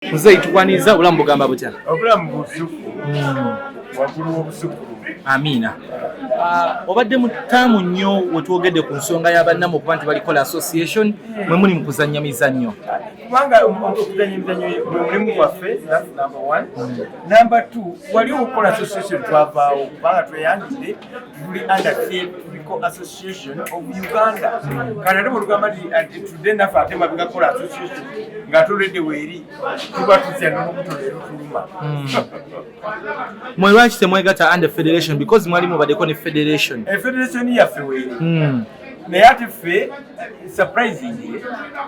Muzeyi tukwaniriza obulamu bugamba butya? Obulamu busuku. Waggulu w'obusuku. Amina. Obadde mu ttaamu nnyo we twogedde ku nsonga y'abannamu okuba nti balikola association mwe muli mu kuzannya mizannyo. Kubanga okuzannya emizannyo gwe mulimu gwaffe, that's number one. Number two, wali okukola association twavaawo kubanga tweyangidde tuli under Theatrical Association of Uganda. Kati ate bwe tugamba nti tudde naffe ate mabega kukola association nga tuleedde weeri tuba tutya n'obuto leero tuluma. Mwe lwaki temwegatta under federation because mwali mubaddeko ne federation? Federation yaffe weeri. Naye ate ffe surprisingly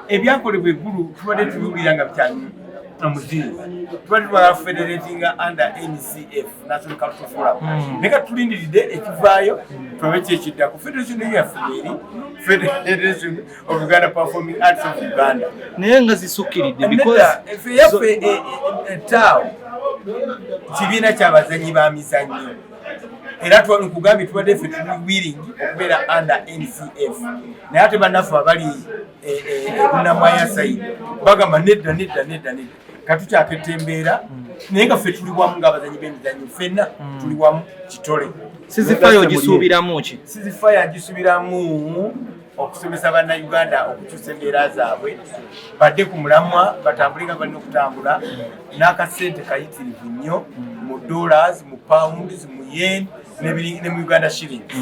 ebyakolebwa eggulu tubadde tubiwulira nga bikyali omuzinzi. Tubadde twagala federatinga under NCF, National Cultural Forum. Naye kati tulindiridde ekivaayo tulabe ki ekiddako. Federation yaffe weeri, Federation of Uganda Performing Arts of Uganda. Naye nga zisukkiridde because ffe yaffe taawo kibiina ky'abazannyi ba mizannyo. Era nkugambye tubadde ffe tuli willing okubeera under NCF. Naye ate bannaffe abali Bunamwaya side bagamba nedda. Katukyaketta embeera naye nga ffe tuli wamu ng'abazannyi b'emizannyo ffenna tuli wamu kitole. Sizifayo gisuubiramu ki? Sizifayo gisubiramu okusomesa bannayuganda okukyusa embeera zaabwe badde ku mulamwa batambule nga balina okutambula n'akasente kayitirivu nnyo mu dollars, mu pounds, mu yen ne mu Uganda shillings.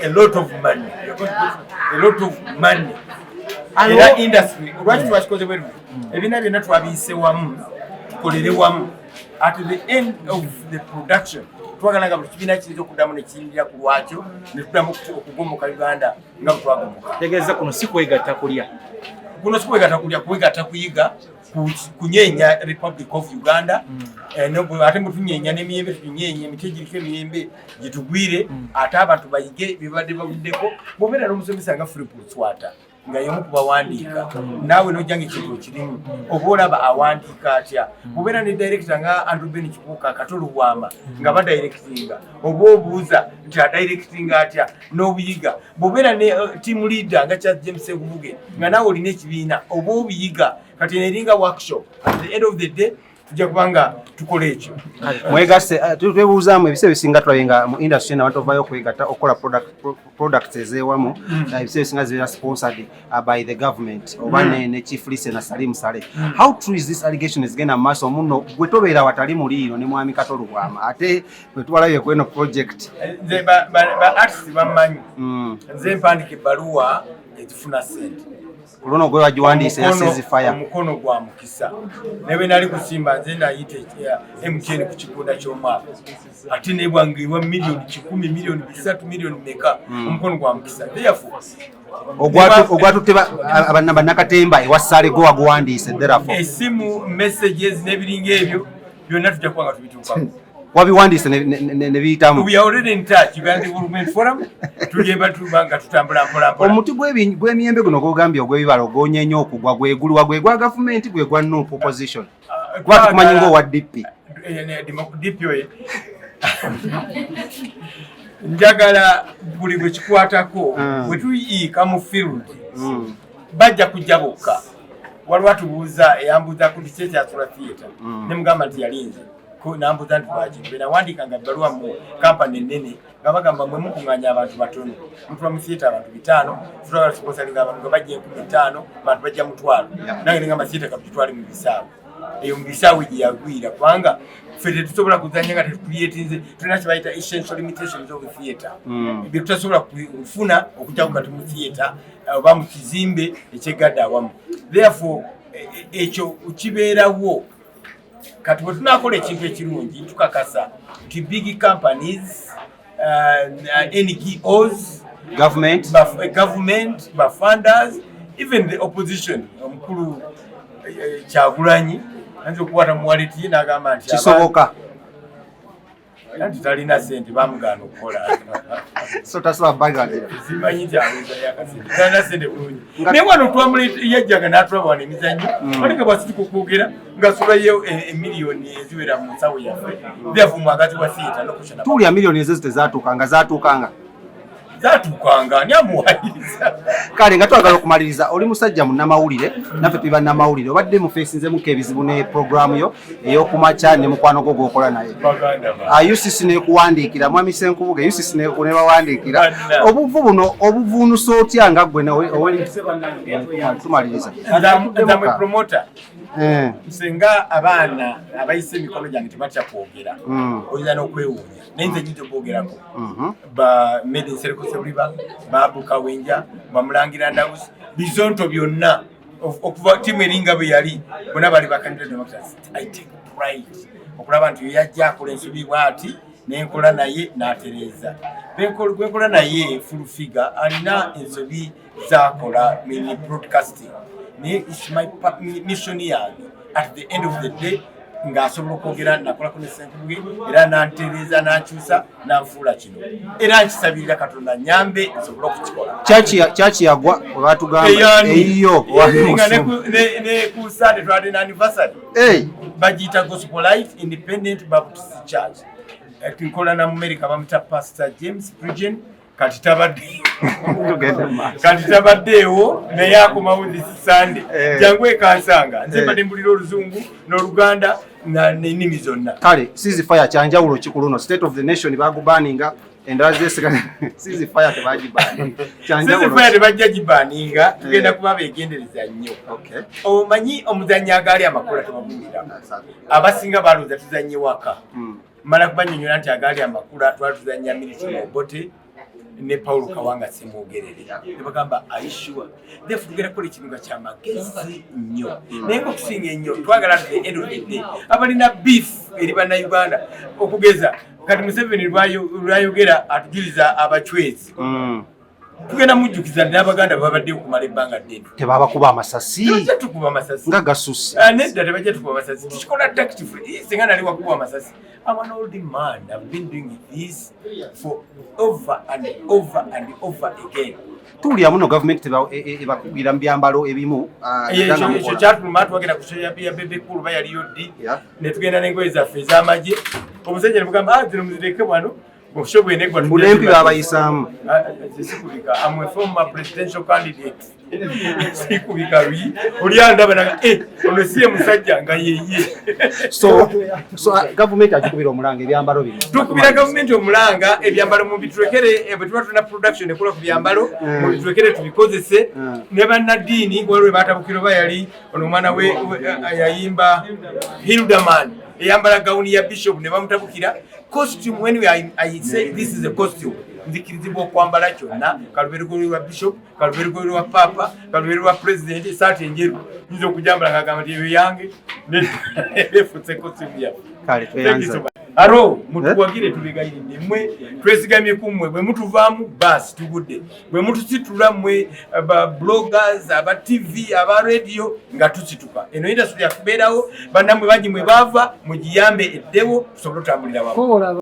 A lot of money. Era industry lwaki twakikoze bwe ebiina byonna twabiyise wamu tukolere wamu. At the end of the production twagala nga buli kibiina kiyinza okuddamu ne kiyingira ku lwakyo ne tuddamu okugomboka Uganda nga bwe twagomoka. Tegeeza kuno si kwegatta kulya. Kuno si kwegatta kulya, kwegatta kuyiga kunyeenya Republic of Uganda. Ate bwe tunyeenya n'emiyembe tunyeenya emiti egiriko emiyembe gitugwire ate abantu bayige bibadde babuddeko. Bw'obeera n'omusomesa nga Philip Luswata nga y'omu ku bawandiika naawe n'ojjanga ekintu kirimu oba olaba awandiika atya. Bw'obeera ne director nga Andrew Ben Kibuuka Katolo Bwama nga badirectinga oba obuuza nti adirectinga atya n'obuyiga. Bw'obeera ne team leader nga Charles James Ssenkubugge nga naawe olina ekibiina oba obiyiga kati neringa workshop. At the end of the day tujja kubanga tukola ekyo. Mwegasse twebuuzaamu ebiseera bisinga tulabenga mu industry n'abantu bavayo okwegatta okukola products ezeewamu ebiseera bisinga zibeera sponsored by the government oba ne Chief Lise na Salim Saleh. How true is this allegation ezigenda mu maaso muno gwe tobeera watali muliiro ne mwami Katolo Bwama ate bwe twalabye ku eno project? Nze ba artists bammanyi nze mpandika ebbaluwa ezifuna ssente. Kulono gwe wagiwandiise yasizifaya omukono gwa mukisa ne bwe nali kusimba nze nayita MTN ku kigunda ky'omwaka ate ne bwangeibwa milioni 10 milioni 3 milioni meka omukono gwa mukisa. Therefore ogwatutte bannakatemba ewa Ssaale gwe waguwandiise therefore esimu messages n'ebiringa ebyo byonna tujja kuba nga tubituukamu. Wabiwandiise ne biyitamu. We are already in touch. Uganda Development Forum tuliemba tubanga tutambula mpola. Omuti gw'emiyembe guno gw'ogambye ogw'ebibala ogonyeenya okugwa gwegulwa gwe gwa gavumenti gwe gwa Nuupu opposition. Kuba tukumanyi ng'owa DP. DP oye. Njagala buli gwe kikwatako bwe tuyiika mu field bajja kujja bokka. Waliwo atubuuza eyambuuza ku kiki ekyasula theatre ne mugamba nti yalinze. Nambuza nti lwaki nawandikanga ebbaluwa mu kampani ennene nga bagamba mwe mukuŋŋaanya abantu batono mutuba mu theatre abantu 5 tulaba sponsoringa abantu nga bajja 15 abantu bajja mutwalo nange nengamba theatre kapitwali mu bisaawe eyo mu bisaawe gye yagwira kubanga ffe tetusobola kuzanya nga tetucreatinze tulina kye bayita essential limitations of theatre bye tutasobola kufuna okujjaku kati mu theatre oba mu kizimbe ekyegadde awamu. Therefore ekyo kibeerawo. Kati bwe tunakola ekintu ekirungi tukakasa nti big companies, NGOs, government, funders, even the opposition. Omukulu Kyagulanyi anze okukwata mu wallet ye n'agamba nti kisoboka anti talina ssente bamugaana okukola. So tasobola baganda simanyi nti aweza yakasente talina ssente bulungi. Naye wano yajjaga n'atulaba wano emizannyo waleka bwasituka okwogera ng'asulayo emiliyoni eziwera mu nsawo yaffe. Therefore mwagazi wa theatre n'okushana tuwulira miliyoni ezo zitezaatuuka nga zaatuukanga zatukanga nyamuwaliza kale nga twagala okumaliriza oli musajja munnamawulire naffe tuba nnamawulire obadde mufeesinzemuko ebizibu ne programu yo ey'okumakya ne mukwano gwo gwokola naye UCC nekuwandiikira mwami Ssenkubugge UCC nebawandiikira obuvu buno obuvuunusa otya nga gwe tumaliriza nzamwe promota singa abaana abayise emikono gyange tebatya kwogera oyinza n'okwewuunya naye nze nyinza okwogerako ba made in Ssenkubugge babuka wenja bamulangira ndawusi bizonto byonna okuva timu eringa bwe yali bonna bali bakandida democracy I take pride okulaba nti yajja akola ensobi bw'ati nenkola naye n'atereeza gwenkola naye full figure alina ensobi zakola in broadcasting naye is my mission yange at the end of the day ng'asobola okwogera nakolako ne Ssenkubugge era n'antereeza n'akyusa n'anfuula kino era nkisabirira Katonda nyambe nsobole okukikola kyaki yagwa webatugamba eyiyo ne ku Sunday twade n'anniversary bagiyita Gospel Life Independent Baptist Church nkola na America bamuta Pastor James Bridgen kati tabaddeewo naye akomawo this Sunday jangu ekansanga nze badde mbulira Oluzungu n'Oluganda n'ennimi zonna kale ceasefire kyanjawulo kikuluno state of the nation bagubaninga endala zesigala ceasefire tebajja gibaninga tugenda kuba beegendereza nnyo omanyi omuzannyi agaali amakula tebagumira abasinga balooza tuzannye waka mala kubanyonyola nti agaali amakula twali tuzannya military obote ne Paulo Kawanga simwogerera nebagamba aishua defu tugera kola ekintu kya magezi nnyo naye okusinga ennyo twagala the end of the day abalina beef eri Banauganda okugeza kati Museveni lwayogera atujuliza abachwezi tugenda mujjukiza n'Abaganda babadde okumala ebbanga ddene tebaba kuba amasasi tebajja tukuba amasasi nga gasusi nedda tebajja tukuba amasasi tukikola tactfully singa nali wakuba amasasi I'm an old man. I've been doing this for over and over and over again. Tulya muno government ebakugira mbyambalo ebimu ekyo kyatuluma twagenda kushoya bebe kulu bayaliyo ddi ne tugenda n'engoye zaffe ez'amagye omusajja ne mugamba zino muzireke wano mulempi babayisaamu Ssenkubugge I'm a former presidential candidate Ssenkubugge oli andaba naga ono siye musajja nga yeye so government akikubira omulanga ebyambalo bino tukubira government omulanga ebyambalo mu bitwekere bwe tuba tuna production ekola ku byambalo mu bitwekere tubikozese ne bannaddiini gwalwe batabukiro bayali ono omwana we yayimba Hildaman eyambala gawuni ya bishop ne bamutabukira costume when I say this is a costume ndikirizibwa okwambala kyonna kalubereko lwa bishop kalubereko lwa papa kalubereko lwa president esaati enjeru nzo okujambala ngagamba nti eyo yange nefutse costume ya kale tweyanza aro mutuwagire tuligayirinde mwe twesigamye kumwe bwe mutuvaamu basi tugudde bwe mutusitula mwe aba bloggers aba TV aba radio nga tusituka eno industry yakubeerawo bannamwe baji mwe bava mugiyambe eddewo tusobole otambulira wamu